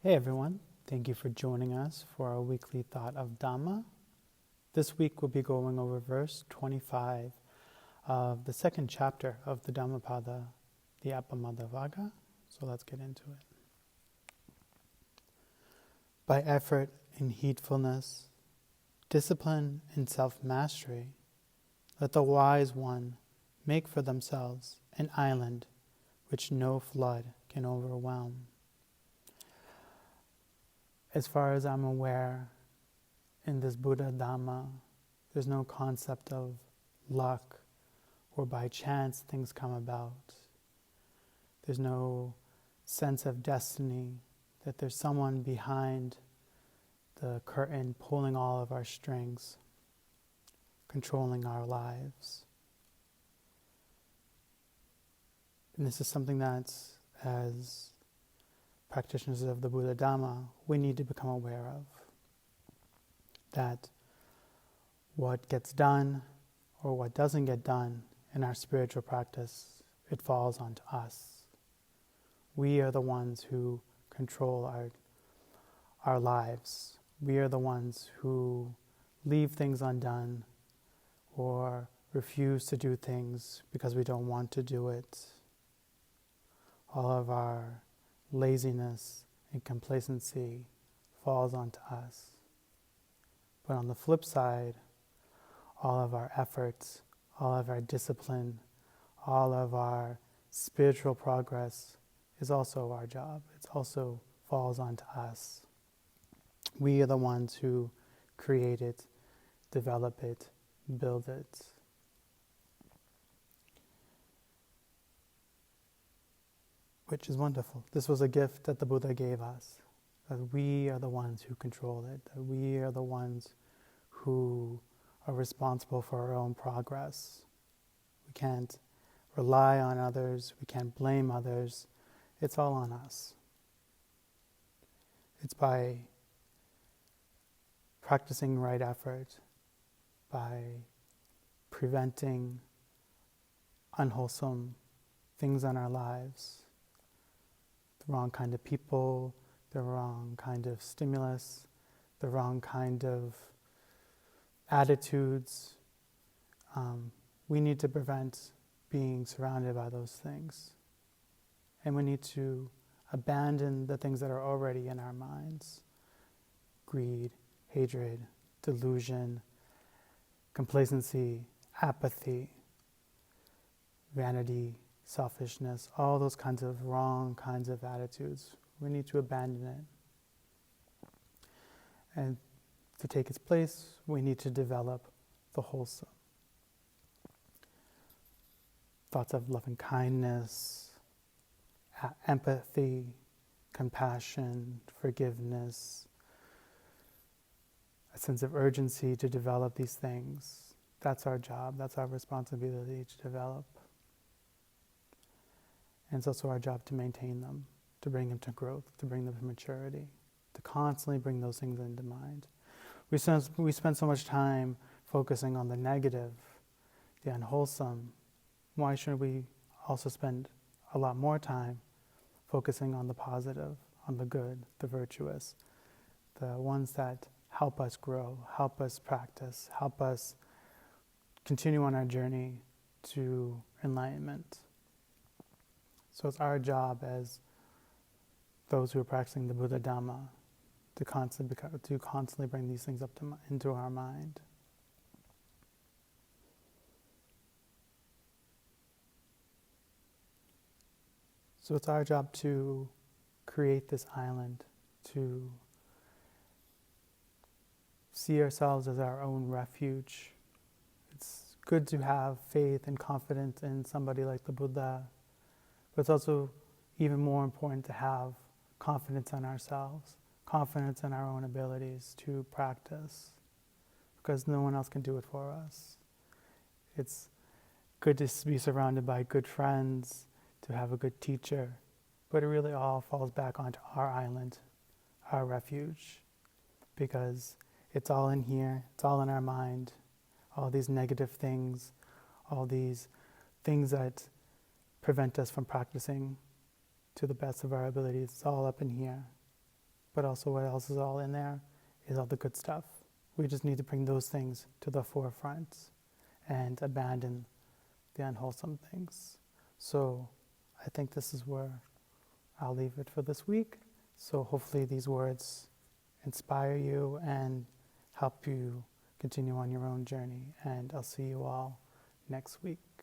Hey everyone, thank you for joining us for our weekly thought of Dhamma. This week we'll be going over verse 25 of the second chapter of the Dhammapada, the Dīpaṃ. So let's get into it. By effort in heedfulness, discipline in self-mastery, let the wise one make for themselves an island which no flood can overwhelm. As far as I'm aware, in this Buddha Dhamma, there's no concept of luck or by chance things come about. There's no sense of destiny, that there's someone behind the curtain pulling all of our strings, controlling our lives. And this is something that, as practitioners of the Buddha Dhamma, we need to become aware of. That what gets done or what doesn't get done in our spiritual practice, it falls onto us. We are the ones who control our lives. We are the ones who leave things undone or refuse to do things because we don't want to do it. All of our laziness and complacency falls onto us. But on the flip side, all of our efforts, all of our discipline, all of our spiritual progress is also our job. It also falls onto us. We are the ones who create it, develop it, build it. Which is wonderful. This was a gift that the Buddha gave us, that we are the ones who control it, that we are the ones who are responsible for our own progress. We can't rely on others, we can't blame others, it's all on us. It's by practicing right effort, by preventing unwholesome things in our lives, the wrong kind of people, the wrong kind of stimulus, the wrong kind of attitudes. We need to prevent being surrounded by those things. And we need to abandon the things that are already in our minds. Greed, hatred, delusion, complacency, apathy, vanity, selfishness, all those kinds of wrong kinds of attitudes. We need to abandon it. And to take its place, we need to develop the wholesome. Thoughts of loving kindness, empathy, compassion, forgiveness, a sense of urgency to develop these things. That's our job, that's our responsibility to develop. And it's also our job to maintain them, to bring them to growth, to bring them to maturity, to constantly bring those things into mind. We spend so much time focusing on the negative, the unwholesome. Why shouldn't we also spend a lot more time focusing on the positive, on the good, the virtuous, the ones that help us grow, help us practice, help us continue on our journey to enlightenment. So it's our job as those who are practicing the Buddha Dhamma to constantly bring these things up into our mind. So it's our job to create this island, to see ourselves as our own refuge. It's good to have faith and confidence in somebody like the Buddha, but it's also even more important to have confidence in ourselves, confidence in our own abilities to practice, because no one else can do it for us. It's good to be surrounded by good friends, to have a good teacher, but it really all falls back onto our island, our refuge, because it's all in here, it's all in our mind, all these negative things, all these things that prevent us from practicing to the best of our abilities. It's all up in here. but also what else is all in there is all the good stuff. We just need to bring those things to the forefront and abandon the unwholesome things. So I think this is where I'll leave it for this week. So hopefully these words inspire you and help you continue on your own journey. And I'll see you all next week.